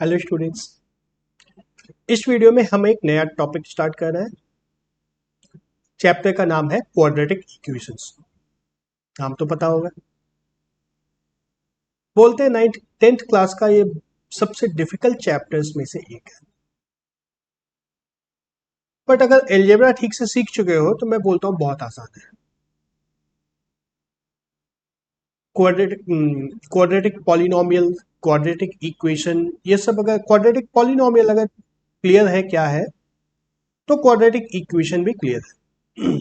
Hello students. इस video में हम एक नया टॉपिक स्टार्ट कर रहे हैं। चैप्टर का नाम है क्वाड्रेटिक इक्वेशंस। नाम तो पता होगा। बोलते हैं 10th क्लास का ये सबसे डिफिकल्ट चैप्टर्स में से एक है। बट अगर एलजेब्रा ठीक से सीख चुके हो तो मैं बोलता हूँ बहुत आसान है। क्वाड्रेटिक पॉलिनोमियल, क्वाड्रेटिक इक्वेशन, ये सब अगर क्वाड्रेटिक पॉलिनोमियल अगर क्लियर है क्या है तो क्वाड्रेटिक इक्वेशन भी क्लियर है।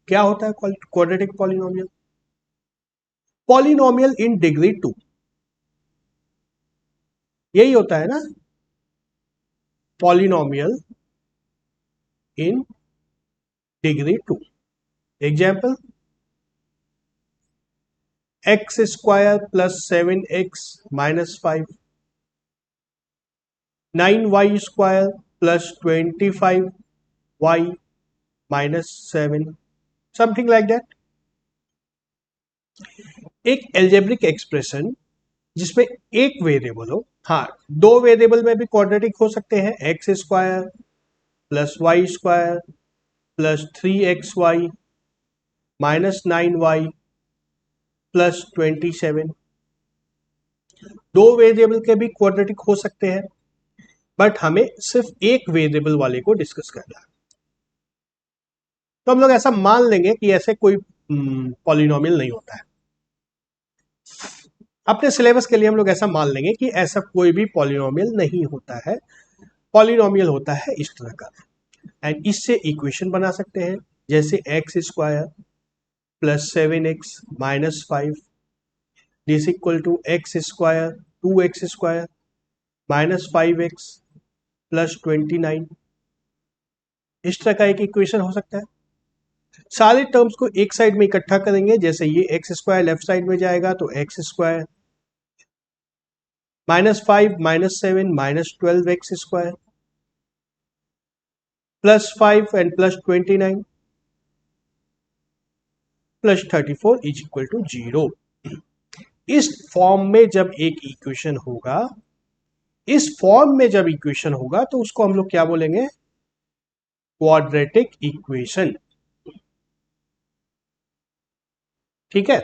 क्या होता है quadratic polynomial? Polynomial in degree 2, यही होता है ना, polynomial in degree 2। Example, x square plus 7x minus 5, 9y square plus 25y minus 7, something like that. एक एल्जेब्रिक एक्सप्रेशन जिसमें एक वेरिएबल हो, हाँ दो वेरिएबल में भी क्वाड्रेटिक हो सकते हैं, x square plus y square plus 3xy minus 9y plus 27। दो वेरिएबल के भी क्वाड्रेटिक हो सकते हैं, बट हमें सिर्फ एक वेरिएबल वाले को डिस्कस करना है। तो हम लोग ऐसा मान लेंगे कि ऐसे कोई पॉलिनोमियल नहीं होता है। अपने सिलेबस के लिए हम लोग ऐसा मान लेंगे कि ऐसा कोई भी पॉलिनोमियल नहीं होता है। पॉलिनोमियल होता है इस तरह का, एंड इससे इक्वेशन बना सकते हैं, जैसे x square plus 7x minus 5 this equal to x square 2x square minus 5x plus 29। इस तरह का एक इक्वेशन हो सकता है। सारे टर्म्स को एक साइड में इकट्ठा करेंगे, जैसे ये एक्स स्क्वायर लेफ्ट साइड में जाएगा तो x square minus 5 minus 7 minus 12x square plus 5 and plus 29 plus 34 is equal to 0। इस फॉर्म में जब एक इक्वेशन होगा, इस फॉर्म में जब इक्वेशन होगा तो उसको हम लोग क्या बोलेंगे? Quadratic equation. ठीक है।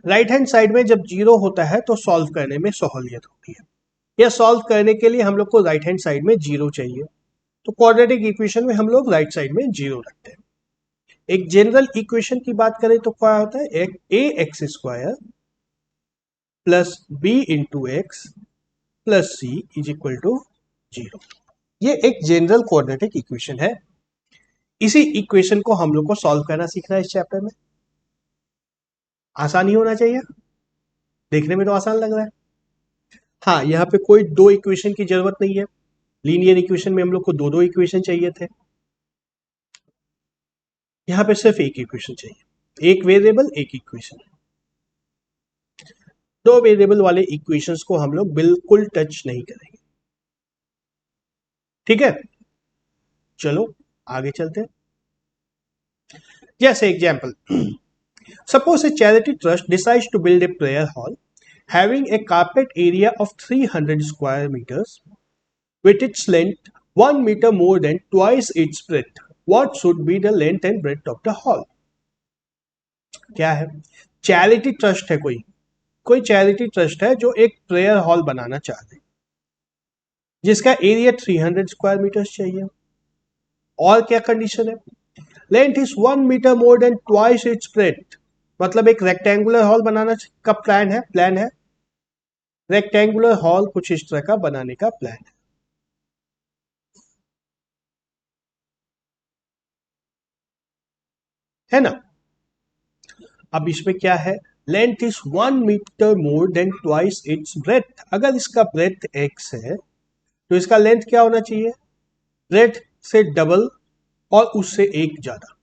राइट हैंड साइड में जब जीरो होता है तो सॉल्व करने में सहूलियत होती है। यह सॉल्व करने के लिए हम लोग को राइट हैंड साइड में जीरो चाहिए, तो क्वाड्रेटिक इक्वेशन में हम लोग राइट साइड में जीरो रखते हैं। एक जनरल इक्वेशन की बात करें तो क्या होता है? एक a x square plus b into x plus C is equal to 0। ये एक जनरल क्वाड्रेटिक इक्वेशन है। इसी इक्वेशन को हम लोग को सॉल्व करना सीखना है इस चैप्टर में। आसान ही होना चाहिए, देखने में तो आसान लग रहा है। हाँ, यहाँ पे कोई दो इक्वेशन की जरूरत नहीं है। लीनियर इक्वेशन में हम लोग को दो दो इक्वेशन चाहिए थे, यहाँ पे सिर्फ एक इक्वेशन चाहिए। एक वेरिएबल एक इक्वेशन। दो वेरिएबल वाले इक्वेशंस को हम लोग बिल्कुल टच नहीं करेंगे। ठीक है, चलो आगे चलते हैं। जैसे example, suppose a charity trust decides to build a prayer hall having a carpet area of 300 square meters with its length 1 meter more than twice its breadth. What should be the length and breadth of the hall? क्या है? Charity trust है, कोई charity trust है जो एक prayer hall बनाना चाहते हैं, जिसका एरिया 300 स्क्वायर मीटर चाहिए। और क्या कंडीशन है? Length is 1 metre more than twice its breadth. मतलब एक रेक्टेंगुलर हॉल बनाना का प्लान है। रेक्टेंगुलर हॉल कुछ इस तरह का बनाने का प्लान है ना। अब इसमें क्या है? Length is 1 metre more than twice its breadth. अगर इसका ब्रेथ x है तो इसका लेंथ क्या होना चाहिए? ब्रेथ से डबल और उससे एक ज्यादा,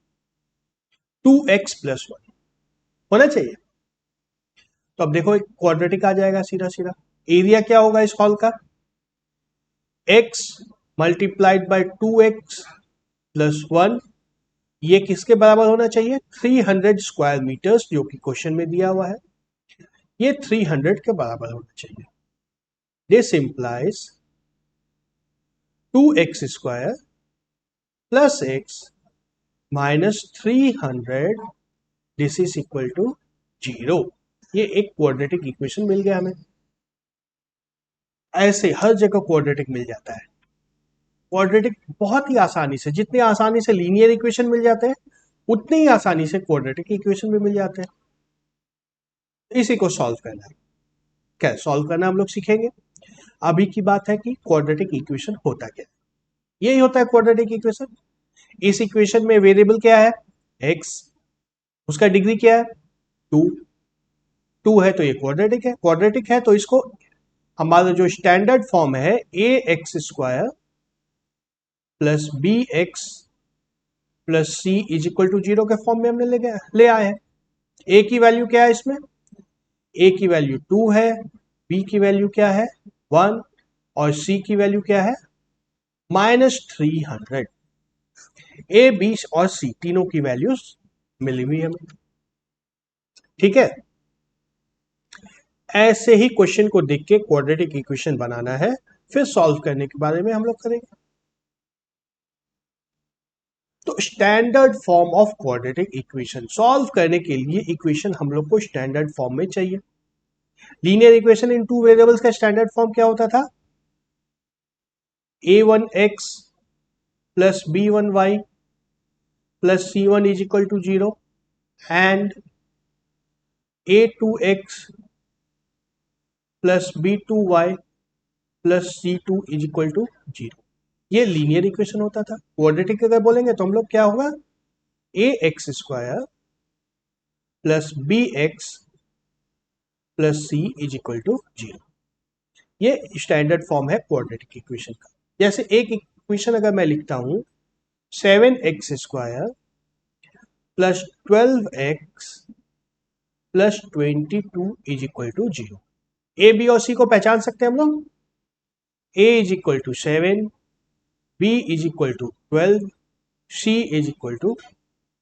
2x प्लस 1 होना चाहिए। तो अब देखो एक क्वाड्रेटिक आ जाएगा सीधा सीधा। एरिया क्या होगा इस हॉल का? x multiplied by 2x plus 1। ये किसके बराबर होना चाहिए? 300 स्क्वायर मीटर्स, जो कि क्वेश्चन में दिया हुआ है। ये 300 के बराबर होना चाहिए। This implies 2x square plus x minus 300 this is equal to 0। ये एक क्वाड्रेटिक इक्वेशन मिल गया हमें। ऐसे हर जगह क्वाड्रेटिक मिल जाता है। क्वाड्रेटिक बहुत ही आसानी से, जितनी आसानी से लीनियर इक्वेशन मिल जाते हैं उतनी ही आसानी से क्वाड्रेटिक इक्वेशन भी मिल जाते हैं। इसी को सॉल्व करना है। क्या सॉल्व करना हम लोग सीखेंगे। अभी की बात है कि क्वाड्रेटिक इक्वेशन होता क्या है। यही होता है क्वाड्रेटिक इक्वेशन। इस इक्वेशन में वेरिएबल क्या है, x, उसका डिग्री क्या है 2, 2 है तो ये क्वाड्रेटिक है। क्वाड्रेटिक है तो इसको हमारा जो स्टैंडर्ड फॉर्म है a x square plus B x plus C is equal to 0 के फॉर्म में हमने ले आए हैं। ए की वैल्यू क्या है इसमें, ए की वैल्यू 2 है, बी की वैल्यू क्या है 1 और सी की वैल्यू क्या है -300। ए, बी और सी तीनों की वैल्यूज मिली हुई हमें। ठीक है, ऐसे ही क्वेश्चन को देख के क्वाड्रेटिक इक्वेशन बनाना है, फिर सॉल्व करने के बारे में हम लोग करेंगे। तो standard form of quadratic equation solve करने के लिए इक्वेशन हम लोग को स्टैंडर्ड फॉर्म में चाहिए। Linear equation in two variables का स्टैंडर्ड फॉर्म क्या होता था, a1x plus b1y plus c1 is equal to 0 and a2x plus b2y plus c2 is equal to 0। ये लीनियर इक्वेशन होता था। क्वाड्रेटिक अगर बोलेंगे तो हम लोग क्या होगा, A x square plus B x plus C is equal to 0। ये स्टैंडर्ड फॉर्म है क्वाड्रेटिक इक्वेशन का। जैसे एक इक्वेशन अगर मैं लिखता हूं 7x square plus 12x plus 22 is equal to 0। A B और सी को पहचान सकते हैं हम लोग। A is equal to 7, B is equal to 12, C is equal to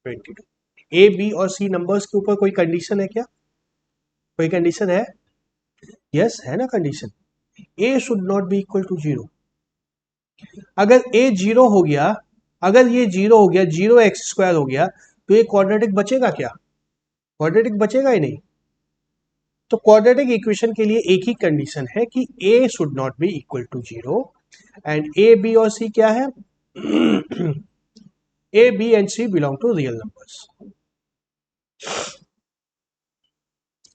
22। A B और सी नंबर्स के ऊपर कोई कंडीशन है क्या, कोई कंडीशन है, यस है ना condition, A should not be equal to 0। अगर ए 0 हो गया, अगर ये 0 हो गया, 0x स्क्वायर हो गया, तो ये क्वाड्रेटिक बचेगा क्या, क्वाड्रेटिक बचेगा ही नहीं। तो क्वाड्रेटिक इक्वेशन के लिए एक ही कंडीशन है कि a should not be equal to 0 and a b और c क्या है a b and c belong to real numbers.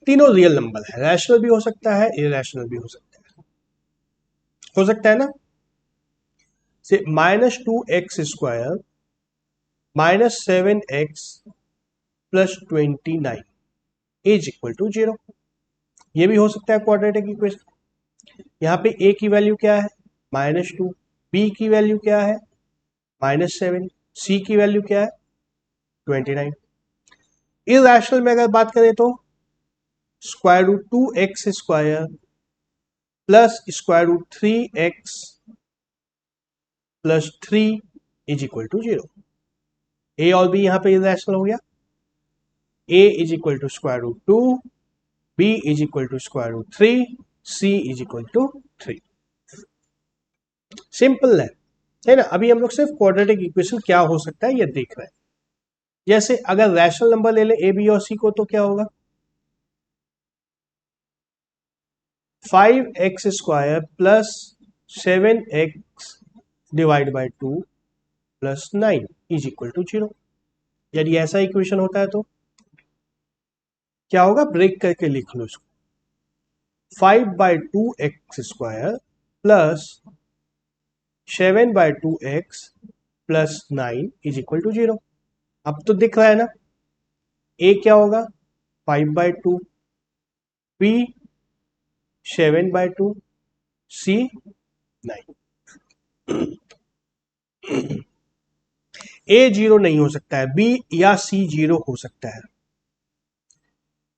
तीनों रियल नंबर है, रैशनल भी हो सकता है, इरेशनल भी हो सकता है ना। से -2x square -7x plus 29 is equal to 0। ये भी हो सकता है क्वाड्रेटिक इक्वेशन। यहाँ पे a की वैल्यू क्या है -2, b की वैल्यू क्या है -7, c की वैल्यू क्या है 29। इरेशनल में अगर बात करें तो square root 2x square plus square root 3x plus 3 is equal to 0। A और बी यहां पे इरेशनल हो गया। A is equal to square root 2, b is equal to square root 3, c is equal to 3। Simple है ना। अभी हम लोग सिर्फ क्वाड्रेटिक इक्वेशन क्या हो सकता है ये देख रहे हैं। जैसे अगर रैशनल नंबर ले ले ए बी और सी को तो क्या होगा 5x square plus 7x divide by 2 plus 9 is equal to 0। यदि ऐसा इक्वेशन होता है तो क्या होगा, ब्रेक करके लिख लो इसको, 5/2x square plus 7/2x plus 9 is equal to 0। अब तो दिख रहा है ना, a क्या होगा 5/2, b 7/2, c 9। a 0 नहीं हो सकता है, b या c 0 हो सकता है।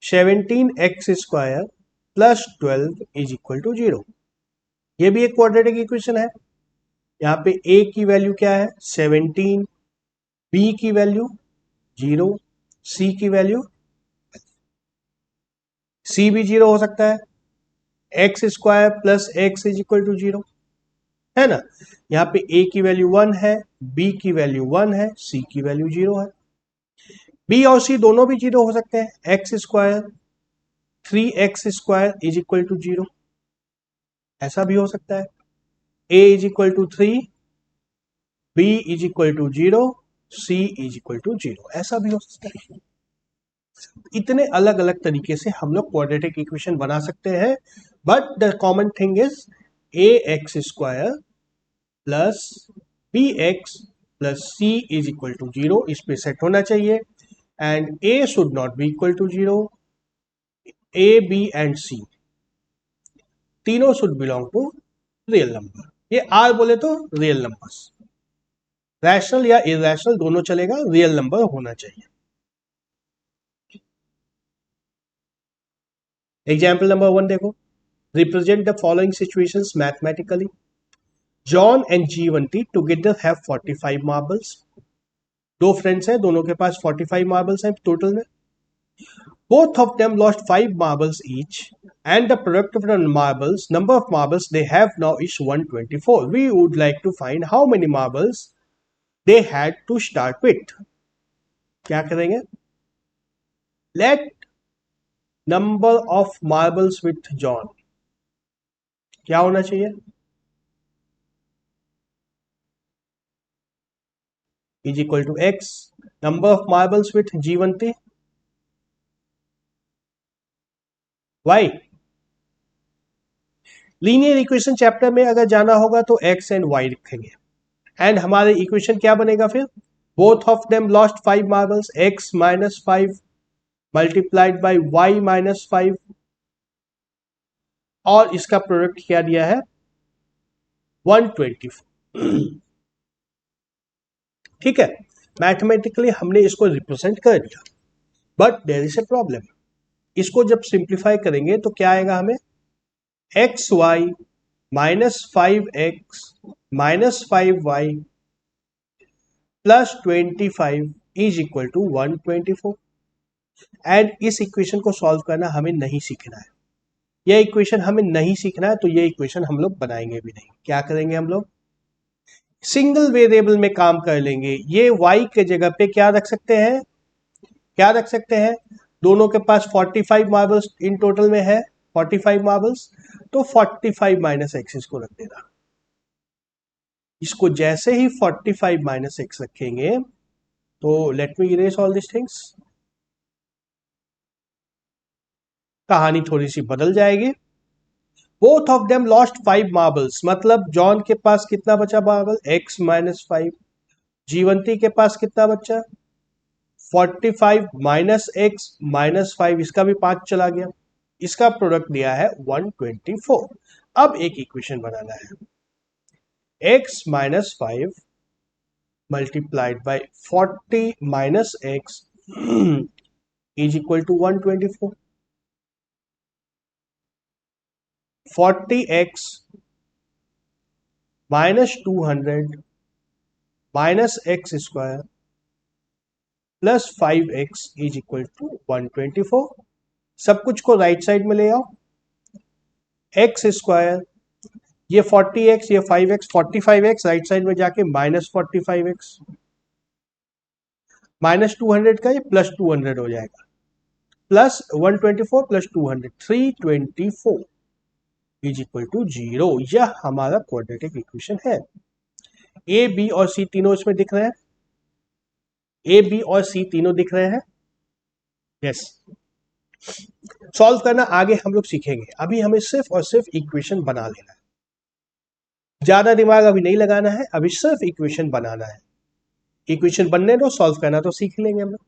17x square plus 12 is equal to 0। ये भी एक क्वाड्रेटिक इक्वेशन है। यहाँ पे a की वैल्यू क्या है 17, b की वैल्यू 0, c की वैल्यू, c भी 0 हो सकता है, x square plus x is equal to 0, है ना। यहाँ पे a की वैल्यू 1 है, b की वैल्यू 1 है, c की वैल्यू 0 है। b और c दोनों भी 0 हो सकते हैं। X square 3x² is equal to 0, ऐसा भी हो सकता है। a is equal to 3, b is equal to 0, c is equal to 0, ऐसा भी हो सकता है। इतने अलग अलग तरीके से हम लोग क्वाड्रेटिक इक्वेशन बना सकते हैं, but the common thing is ax² plus bx plus c is equal to 0, इस पे सेट होना चाहिए। And a should not be equal to 0, a b and c तीनों should belong to real number. ये r बोले तो real numbers, rational या irrational दोनों चलेगा, रियल नंबर होना चाहिए। एग्जाम्पल नंबर 1 देखो, represent the following situations mathematically. John and Jivanti together have 45 marbles. दो फ्रेंड्स हैं, दोनों के पास 45 मार्बल्स हैं टोटल में। Both of them lost 5 marbles each, and the product of the marbles, number of marbles they have now is 124. We would like to find how many marbles they had to start with. क्या करेंगे? Let number of marbles with John क्या होना चाहिए? Is equal to x. Number of marbles with जीवंती y. Linear equation chapter में अगर जाना होगा तो x एंड y लिखेंगे, एंड हमारे इक्वेशन क्या बनेगा फिर? Both of them lost 5 marbles, x minus 5 multiplied by y minus 5, और इसका प्रोडक्ट क्या दिया है? 124। ठीक है, मैथमेटिकली हमने इसको रिप्रेजेंट कर दिया, but there is a problem. इसको जब सिंप्लीफाई करेंगे तो क्या आएगा हमें? X y minus 5x minus 5y plus 25 is equal to 124। And इस इक्वेशन को सॉल्व करना हमें नहीं सीखना है, यह इक्वेशन हमें नहीं सीखना है, तो ये इक्वेशन हम लोग बनाएंगे भी नहीं। क्या करेंगे हम लोग? सिंगल वेरिएबल में काम कर लेंगे। ये y के जगह पे क्या रख सकते हैं? क्या रख सकते हैं? दोनों के पास 45 मार्बल्स इन टोटल में है, 45 मार्बल्स, तो 45 माइनस एक्स इसको रख देना। इसको जैसे ही 45 माइनस एक्स रखेंगे तो let me erase all this things, कहानी थोड़ी सी बदल जाएगी। Both of them lost 5 marbles, मतलब जॉन के पास कितना बचा मार्बल? x minus 5। जीवंती के पास कितना बचा? 45 माइनस एक्स माइनस 5, इसका भी 5 चला गया। इसका प्रोडक्ट दिया है 124। अब एक इक्वेशन बनाना है, x minus 5 multiplied by 40 minus x is equal to 124। 40x minus 200 minus x square plus 5x is equal to 124। सब कुछ को राइट साइड में ले आओ। एक्स स्क्वायर, ये 40x, ये 5x, 45x राइट साइड में जाके माइनस 45x, माइनस 200 का ये प्लस 200 हो जाएगा, plus 124 plus 200 324 is equal to 0। यह हमारा क्वाड्रेटिक इक्वेशन है। ए बी और सी तीनों इसमें दिख रहे हैं, ए बी और सी तीनों दिख रहे हैं। यस, सॉल्व करना आगे हम लोग सीखेंगे, अभी हमें सिर्फ और सिर्फ इक्वेशन बना लेना है। ज्यादा दिमाग अभी नहीं लगाना है, अभी सिर्फ इक्वेशन बनाना है। इक्वेशन बनने दो, सॉल्व करना तो सीख लेंगे हम लोग।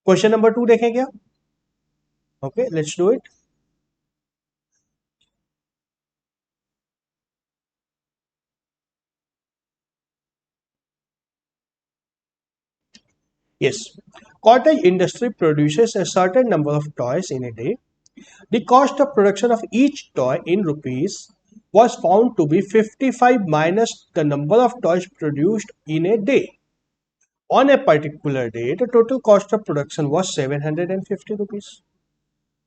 क्वेश्चन नंबर 2 देखें क्या? Okay, let's do it. Yes, cottage industry produces a certain number of toys in a day. The cost of production of each toy in rupees was found to be 55 minus the number of toys produced in a day. On a particular day, the total cost of production was 750 rupees.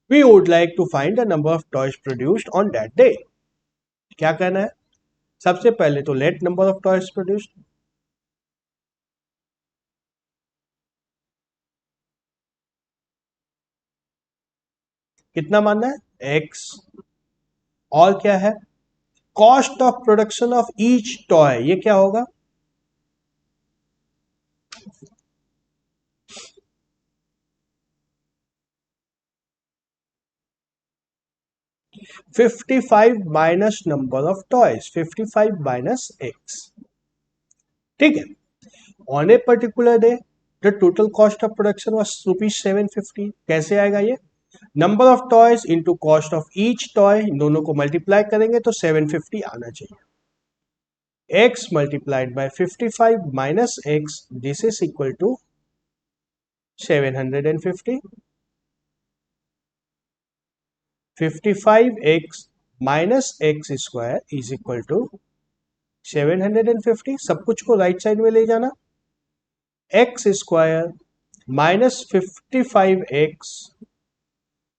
We would like to find the number of toys produced on that day. क्या करना है? सबसे पहले तो let number of toys produced, कितना मानना है? X. और क्या है? Cost of production of each toy, ये क्या होगा? 55 minus number of toys, 55 minus x. ठीक है। On a particular day the total cost of production was ₹750। कैसे आएगा ये? Number of toys into cost of each toy, दोनों को मल्टीप्लाई करेंगे तो 750 आना चाहिए। x multiplied by 55 minus x, this is equal to 750। 55x minus x square is equal to 750। सब कुछ को राइट साइड में ले जाना। x square minus 55x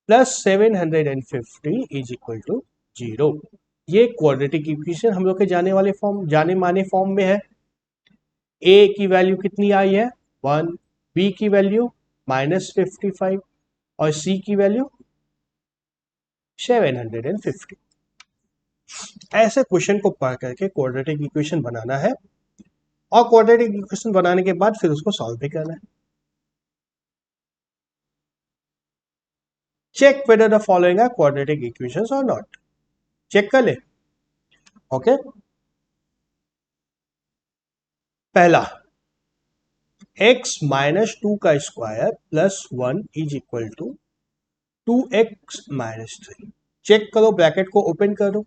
plus 750 is equal to 0। ये क्वाड्रेटिक इक्वेशन हम लोग के जाने माने फॉर्म में है। a की वैल्यू कितनी आई है? 1, b की वैल्यू -55 और c की वैल्यू 750। ऐसे क्वेश्चन को पढ़ करके क्वाड्रेटिक इक्वेशन बनाना है और क्वाड्रेटिक इक्वेशन बनाने के बाद फिर उसको सॉल्व भी करना है। Check whether the following are quadratic equations और नॉट। चेक कर ले। ओके। पहला, x माइनस 2 का square plus 1 is equal to 2x minus 3। Check करो, ब्रैकेट को ओपन करो।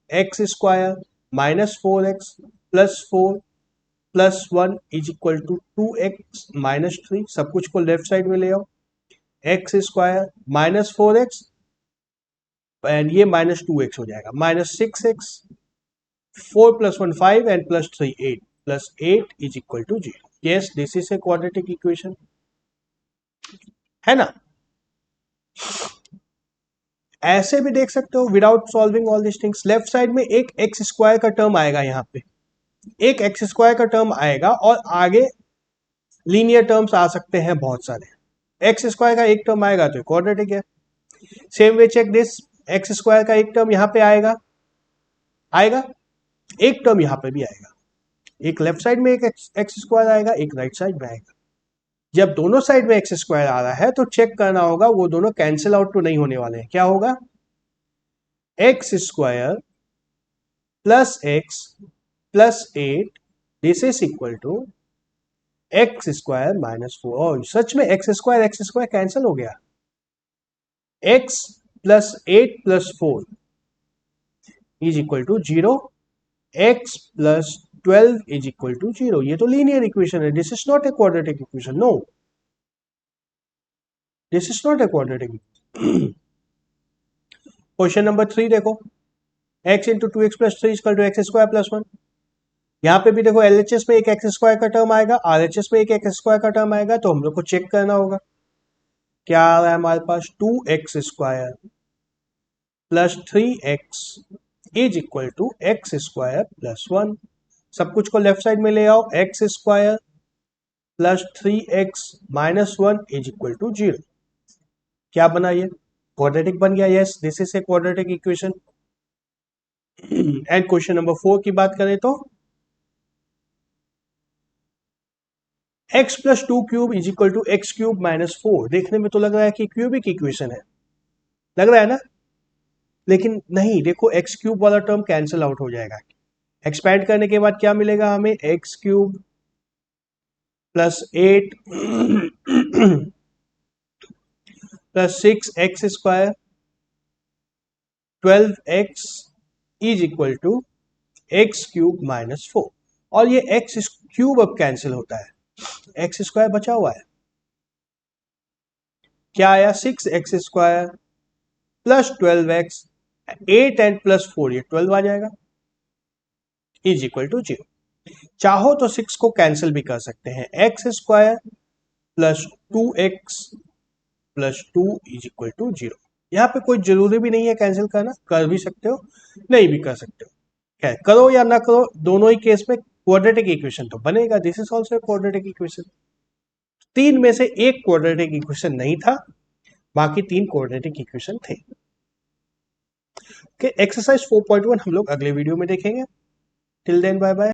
X square minus 4x plus 4 plus 1 is equal to 2x minus 3। सब कुछ को लेफ्ट साइड में ले आओ। X square minus 4x and ये माइनस 2x हो जाएगा, minus 6x। 4 plus 1 5 and plus 3 8 plus 8 is equal to 0। Yes, this is a quadratic equation, है ना? ऐसे भी देख सकते हो without solving all this things. Left side में एक एक्स स्क्वायर का टर्म आएगा, यहाँ पे एक एक्स स्क्वायर का टर्म आएगा और आगे लीनियर टर्म्स आ सकते हैं बहुत सारे। एक्स स्क्वायर का एक टर्म आएगा तो क्वाड्रेटिक है। Same way check this, x square का एक टर्म यहाँ पे आएगा, एक टर्म यहाँ पे भी आएगा। एक लेफ्ट साइड में एक एक्स स्क्वायर आएगा, एक राइट साइड में आएगा। जब दोनों साइड में एक्स स्क्वायर आ रहा है तो चेक करना होगा वो दोनों कैंसिल आउट तो नहीं होने वाले हैं। क्या होगा? X square plus x plus 8 this is equal to x square minus 4। और सच में एक्स स्क्वायर कैंसिल हो गया। X plus 8 plus 4 is equal to 0। X plus 12 is equal to 0। ये तो लीनियर इक्वेशन है। This is not a quadratic equation. No, this is not a quadratic equation. Question number 3 देखो, x into 2x plus 3 equal to x square plus 1। यहाँ पे भी देखो LHS में एक एक्स स्क्वायर का टर्म आएगा, RHS में एक एक्स स्क्वायर का टर्म आएगा, तो हम लोग को चेक करना होगा। क्या आ रहा है हमारे पास? 2x square plus 3x is equal to x square plus 1। सब कुछ को लेफ्ट साइड में ले आओ। X square plus 3x minus 1 is equal to 0। क्या बना? ये क्वाड्रेटिक बन गया। Yes, this is a quadratic equation. And question number 4 की बात करें तो x plus 2 cube is equal to x cube minus 4। देखने में तो लग रहा है कि क्यूबिक इक्वेशन है, लग रहा है ना? लेकिन नहीं, देखो एक्स क्यूब वाला टर्म कैंसिल आउट हो जाएगा। एक्सपैंड करने के बाद क्या मिलेगा हमें? X cube plus 8 plus 6x square 12x is equal to x cube minus 4। और ये एक्स क्यूब अब कैंसिल होता है, एक्स स्क्वायर बचा हुआ है। क्या आया? 6x square plus 12x, 8 and plus 4 ये 12 आ जाएगा, इज इक्वल टू 0। चाहो तो 6 को कैंसिल भी कर सकते हैं। X square plus 2x plus 2 is equal to 0। यहाँ पे कोई जरूरी भी नहीं है कैंसिल करना, कर भी सकते हो, नहीं भी कर सकते हो। क्या करो या ना करो, दोनों ही केस में क्वाड्रेटिक इक्वेशन तो बनेगा। This is also quadratic equation. तीन में से एक क्वाड्रेटिक इक्वेशन नहीं था, बाकी तीन क्वाड्रेटिक इक्वेशन थे। एक्सरसाइज 4.1 हम लोग अगले वीडियो में देखेंगे। Till then bye bye.